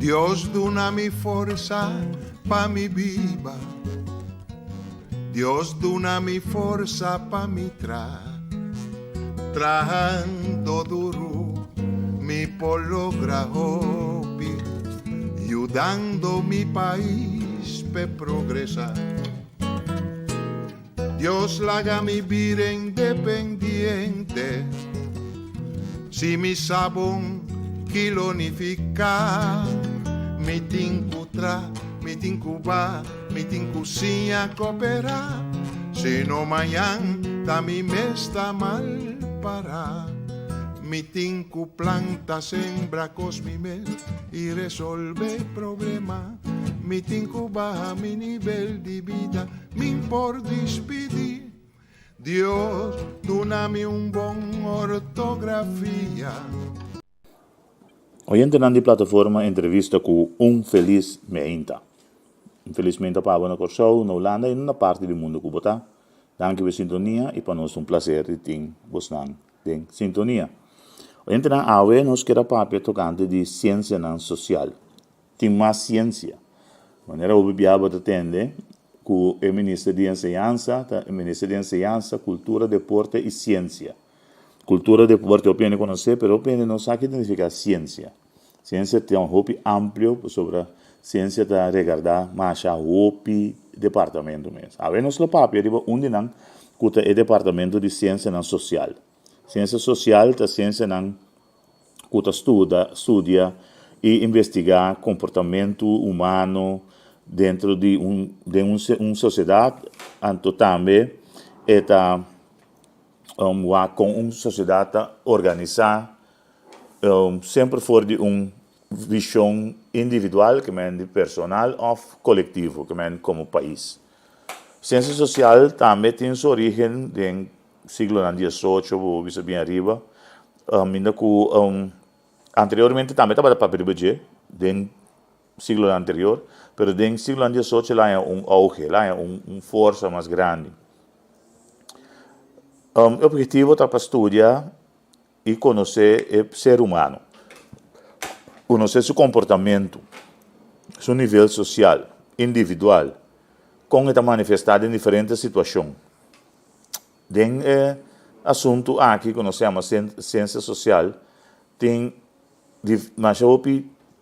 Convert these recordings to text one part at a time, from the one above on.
Dios dona mi forza pa mi viva, Dios dona mi forza pa mi trabajando duro mi por lograr hobby, ayudando mi país pe progresar. Dios la haga mi vida independiente, si mi sabón kilonifica, mi tincutra, mi tincuba, mi tincusinha coopera, si no mañana da mi mesta mal para. Mi tinku planta sembra cos mi mes y resolve problema. Mi tinku baja mi nivel de vida, mi por despedir. Dios, dona-me bon ortografia. Hoy en la plataforma entrevista con un feliz meinta. Infelizmente para una show en Holanda en una parte del mundo que está. Danke por sintonia e para nós um prazer de ter você em sintonia. Então, agora nós queremos falar tocante de ciência social. Tem mais ciência. De maneira que o Biaba atende com o Ministério de Enseñanza, Cultura, Deporte e Ciência. Cultura, Deporte, eu penso conhecer, mas eu penso não sabe o que significa ciência. Ciência tem um hopi amplo sobre a ciência da regardar mais a hopi departamento mesmo. Agora nós falamos de onde não que é departamento de ciência social. Ciência social é ciência que estuda e investiga comportamento humano dentro de uma sociedade, anto também é com uma sociedade organizada, sempre for de visão individual, que é personal, ou coletivo, que é como país. Ciência social também tem sua origem no século XVIII, ou bem arriba, ainda que anteriormente também estava para PBG, no século anterior, mas no século XVIII lá é auge, lá é uma força mais grande. O objetivo é para estudar e conhecer o ser humano, conhecer seu comportamento, seu nível social, individual, como está manifestado em diferentes situações. Tem assunto aqui que nós chamamos ciência social, tem mais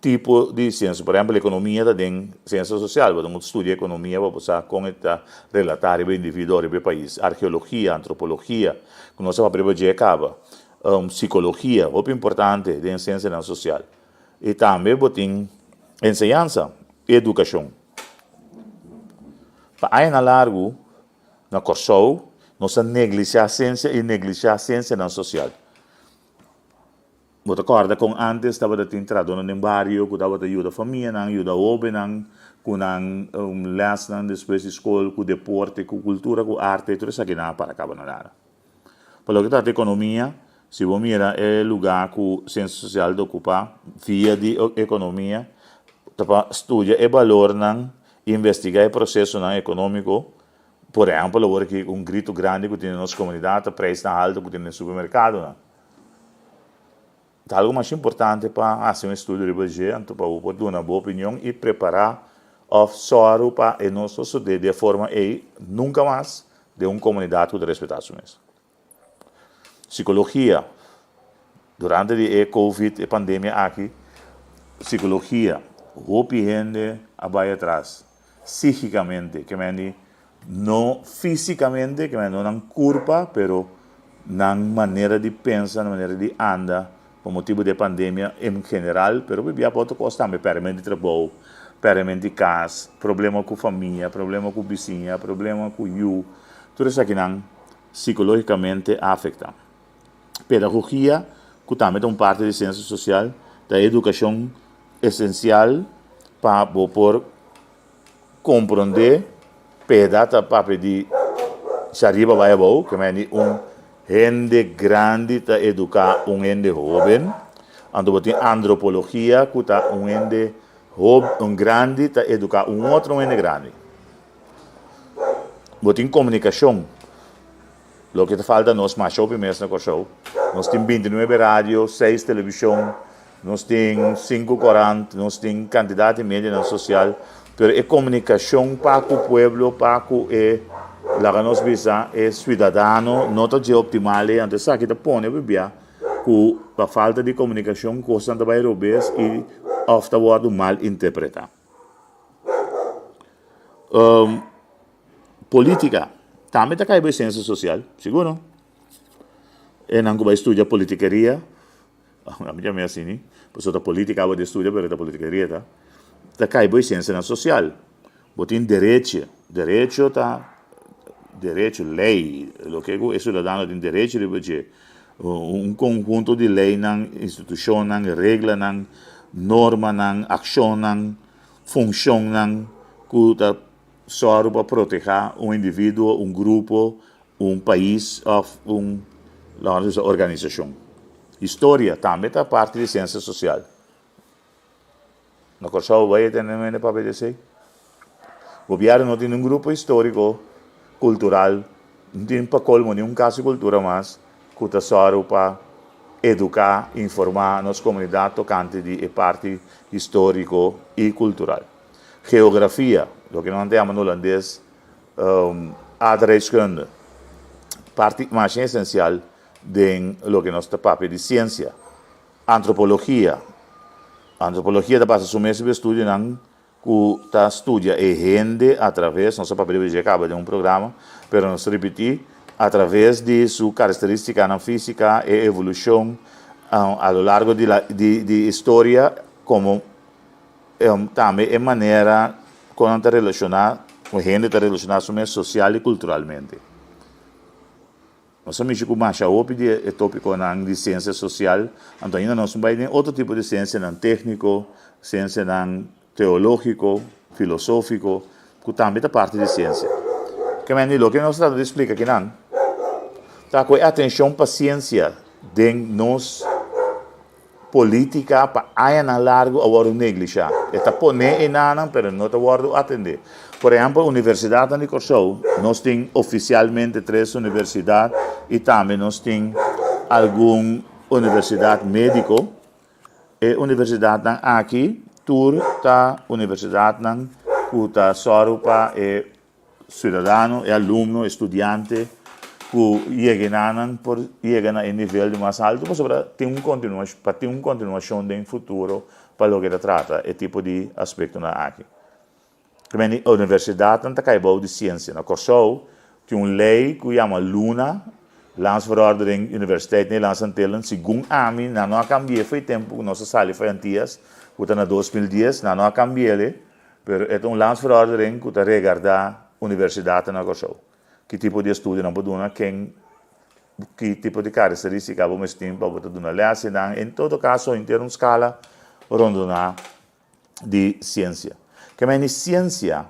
tipo de ciência, por exemplo, a economia tem ciência social, vamos estudar a economia para passar como está relatar o indivíduo e o país, arqueologia, antropologia, que nós sabemos que acaba, psicologia, muito importante de ciência social, e também tem ensinança, educação. Para aí na largo, na corso, nós negligenciar a ciência e negligenciar a ciência social. Você acorda com antes estava de entrada no barrio, que estava de ajuda a família, ajuda a homem, com les, depois de escola, com deporte, com cultura, com arte, tudo isso aqui não para acabar na área. Para o que está a economia, se você mira é lugar que a ciência social ocupa, via de economia, para estudar o valor, investigar o processo econômico. Por exemplo, agora que grito grande que tem na nossa comunidade, o preço alto que tem no supermercado. Algo mais importante para fazer estudo de budget, para dar uma boa opinião e preparar o solo para o nosso estudar de forma e nunca mais de uma comunidade que respeita isso mesmo. Psicologia. Durante a Covid, a pandemia aqui, psicologia, o gente vai atrás, psicicamente, que não fisicamente, que não na culpa, mas na maneira de pensar, na maneira de andar, por motivo da pandemia em geral, mas bebia para outra coisa também, permanente de trabalho, permanente de casa, problema com família, problema com vizinha, problema com you, tudo isso aqui não psicologicamente afeta. Pedagogia, que também é uma parte de ciência social, da educação essencial para poder compreender, pedata para pedir, se arriba vai bom, que é gente grande para educar gente jovem. Então, tem antropologia, que está gente grande para educar outro gente grande. Tem comunicação. O que falta nós mais show primeiro na show. Nós temos 29 rádio, 6 televisão, nós temos 540, nós temos quantidade média na social, pero a comunicação para o povo, para o lá que nós visa é cidadão, não está optimal, então sabe que põe a bebia, com a falta de comunicação, constante vai robes e ofta word mal interpretado. Política, também está caindo ciência social, seguro? E não vai estudar politiqueria, a minha é assim, pessoa da política vai estudar, mas da politiqueria, tá? Está caindo ciência social. Botem direito tá, direito, lei, o que é cidadão tem direito de fazer conjunto de lei, instituição, regra, norma, ação, função, que está só para proteger indivíduo, grupo, país ou organização. História também está parte de ciência social. Na Corsão vai ter um papel de ser. O governo não tem grupo histórico, cultural, não tem para colmo nenhum caso de cultura, mas que está só para educar, informar nossa comunidade tocante de parte histórico e cultural. Geografia, o que nós chamamos no holandês, aardrijkskunde, parte mais essencial de lo que nós papel de ciência. Antropologia da base do mesmo estudo que está estudia a gente através, nosso papel de acaba de programa, mas nós repetir através de sua característica na física e evolução ao longo de história, como também é maneira como está relacionar, a gente está relacionada social e culturalmente. Nós somos mais de tópico de ciência social, então ainda nós vamos ter outro tipo de ciência técnico, ciência teológico, filosófico, que também é parte de ciência. Que o que nós estamos a explicar aqui não, está com atenção, paciência de nós política para aí na largo agora negligenciar. Está poner em nada, mas não está guardo atender. Por exemplo, a Universidade de Corsão, nós temos oficialmente 3 universidades e também nós temos alguma universidade médica e universidade aqui, a universidade que está só para cidadão, aluno, estudante, que chegam a nível de mais alto, para ter uma continuação de futuro para o que se trata, esse tipo de aspecto aqui. Também a universidade está caindo de ciência. Na Corsão, tem uma lei que chama Luna, Landsverordening Universiteit Nederlands Antillen, segundo a mim, não cambiou, foi tempo que nossa sala foi antigas, que está na 2010, não cambiou, mas é uma Landsverordening que está regardando a universidade na Corsão. Que tipo de estudo não pode dar, que tipo de característica vamos ter para poder dar, em todo caso, em ter uma escala rondona de ciência. Que a ciência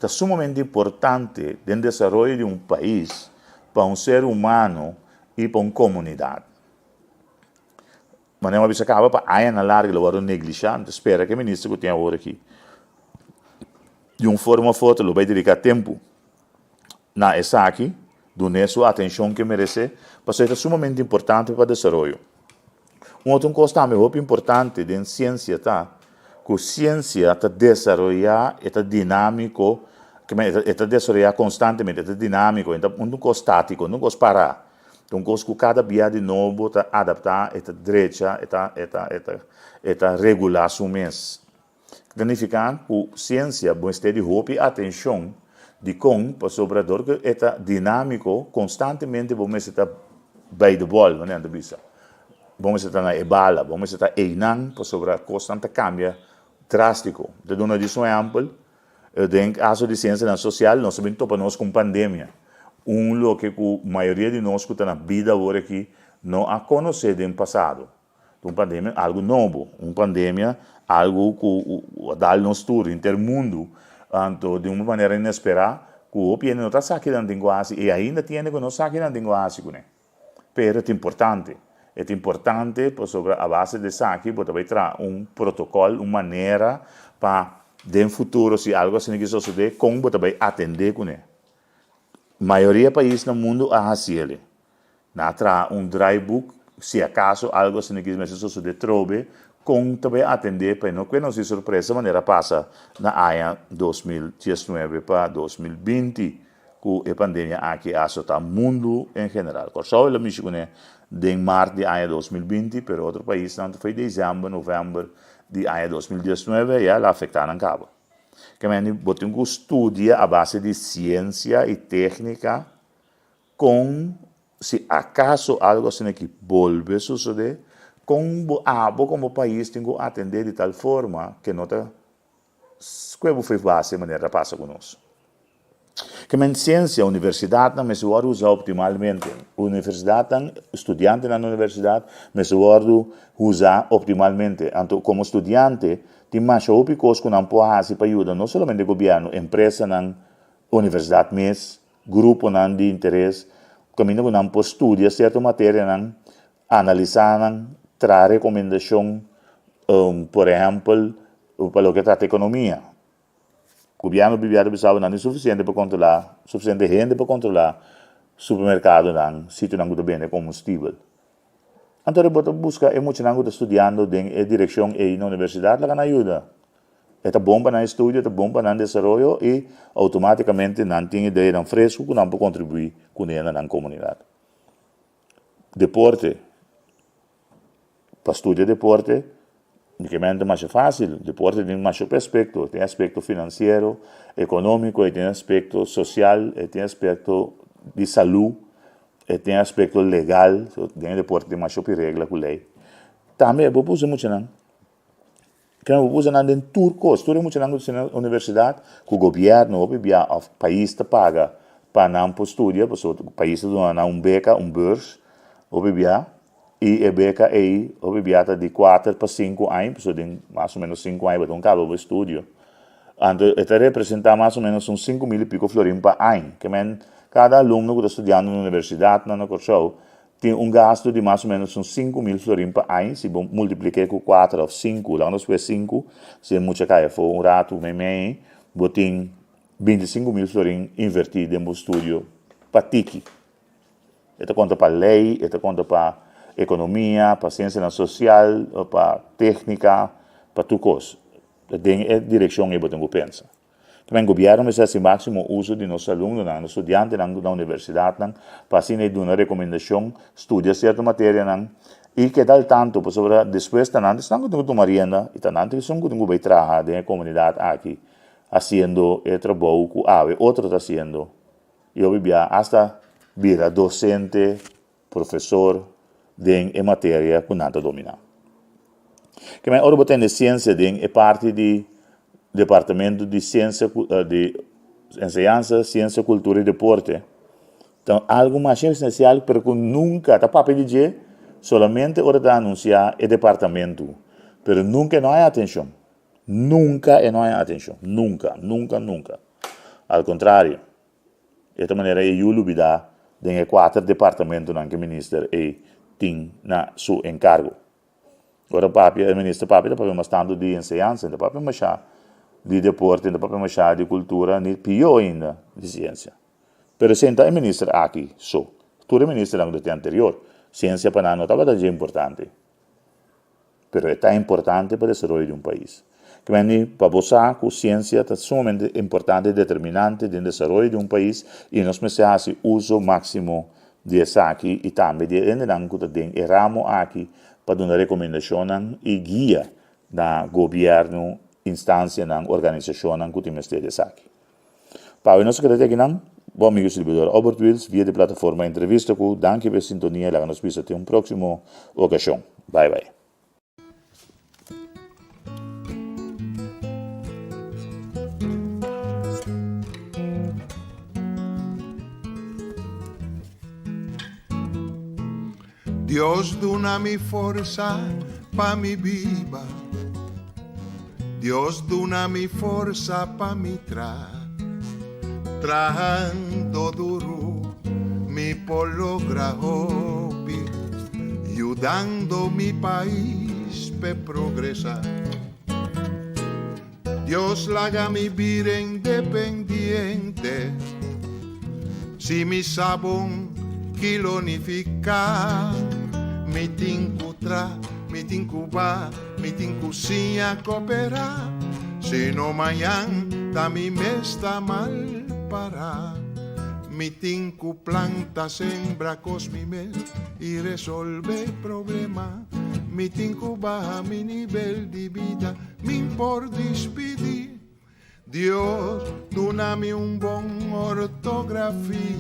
é sumamente importante no desenvolvimento de um país, para um ser humano e para uma comunidade. Mas não é uma acaba para aí na larga, o negligente, espera que o ministro que tenha agora aqui. De uma forma ou outra, ele vai dedicar tempo na essa aqui, dando sua atenção que merece, para ser sumamente importante para o desenvolvimento. Outra coisa também muito importante da ciência tá, que a ciência está desenvolvida, está dinâmico, está desenvolvida constantemente, está dinâmico, então não é estático, não é parar. Então, que cada dia de novo está adaptar, está direita, está regular o mês. Significa que a ciência vai ter de roupa atenção de como para o sobrador que está dinâmico, constantemente vamos estar by the ball, não é da bisa. Vamos estar na ebala, vamos estar einang para sobre constante cambia drástico. De uma edição ampla, eu tenho caso de ciência social, nós sabemos que nós com pandemia. Lo que a maioria de nós que está na vida agora aqui não a conhecer do passado. Uma pandemia algo novo, uma pandemia algo que dá nos tudo, intermundo, então de uma maneira inesperada, que o pieno não está sacando linguagem e ainda tem que não sacar linguagem, né? Pero é importante. É importante, por sobre a base de saque, você vai trazer um protocolo, uma maneira para, no futuro, se algo assim que suceder, como você vai atender com ele. A maioria dos países no mundo é assim. Não traz um dry book, se acaso algo assim que suceder, trobe, com também atender para não que não se surpresa maneira passa na área 2019 para 2020 com a pandemia aqui assusta o mundo em geral. Só o México né de março de área 2020, pero outro país não foi dezembro, novembro de área 2019 já lá afetaram cabo. Que me botem que estudia a base de ciência e técnica com se acaso algo assim que volve a suceder como país tem que atender de tal forma que não está que foi base de maneira passa conosco. Que a ciência, a universidade não se pode usar optimalmente. A universidade, estudante na universidade, não se pode usar optimalmente. Então, como estudante, tem mais coisas que não pode fazer para ajudar, não somente o governo, empresa na universidade mesmo, grupo de interesse, caminho que não pode estudar certa matéria, analisar, trazer recomendação, por exemplo, para o que trata economia. O governo não é suficiente para controlar, suficiente gente para controlar supermercado, sítio não bem combustível. Então, eu busco muito estudando em direção e na universidade, lá ajuda. É bom para o estudo, é bom para o desenvolvimento e automaticamente não tem ideia fresco que não pode contribuir com ele na comunidade. Deporte. Para estudar deporte, é mais fácil. Deporte tem mais aspecto. Tem aspecto financeiro, econômico, tem aspecto social, tem aspecto de saúde, tem aspecto legal. Tem deporte tem mais regra com lei. Também eu pus muito não. Que eu pus não em turcos. Tudo muito não na universidade. Que o governo, o país te paga para não estudar, o país te dá beca, bursa, e a beca aí, obviamente, de 4 para 5 anos, mais ou menos 5 anos, para cabo o estudo. Então, isso representa mais ou menos uns 5 mil e pico florins por ano. Que cada aluno que está estudando na universidade, na Corchou, tem gasto de mais ou menos uns 5 mil florins por ano. Se multiplicar com 4 ou 5, lá nos 5, se muito cai, for rato, botem 25 mil florins invertidos no estudo para TIC. Isso conta para lei, isso conta para economia, para ciência social, para técnica, para tudo coisa. É direção que eu tenho que pensar. Também o governo faz o máximo uso de nossos alunos, nossos estudantes da universidade, para assim dar uma recomendação, estudar certa matéria, e que tal tanto, para depois, estão que tomar rienda, e tanto que são que trabalhar na comunidade aqui, fazendo o trabalho que outro está fazendo. Eu vivia hasta vira docente, professor, em matéria que não domina. Que mais agora botar na ciência é parte do departamento de ciência, de ensinança, ciência, cultura e deporte. Então, algo mais essencial, porque nunca está para pedir, solamente hora de anunciar o departamento, pero nunca não há atenção. Nunca não há atenção. Nunca. Ao contrário, desta maneira eu olvidar de 4 departamentos que o ministro tem na seu encargo. Agora o ministro Papi está bastante de ensinança, está bastante de deporte, está bastante de cultura, e pior ainda de ciência. Pero senta o ministro aqui, todo o ministro do tempo anterior, ciência para nós estava muito importante. Pero é tão importante para o desenvolvimento de país. Que para você, a ciência é sumamente importante e determinante no desenvolvimento de país e nós precisamos uso máximo de aqui e também de que ramo aqui para dar recomendação e guia da governo, instância, organização que temos aqui. Para nós que aqui bom amigo distribuidor Albert Wills via de plataforma entrevista com danke pela sintonia e nos vemos até próximo ocasião. Bye bye. Dios duna mi fuerza pa mi viva. Dios duna mi fuerza pa mi trabajando duro mi hobby, ayudando mi país pe progresar. Dios la haga mi vida independiente, si mi sabón kilonificar mi tinku tra, mi tinku ba, mi tinku sia coopera, se no mayan da mi mesta mal para. Mi tinku planta sembra cos mi mes y resolve problema. Mi tinku baja mi nivel de vida, mi por despedir. Dios, donami un bon ortografía.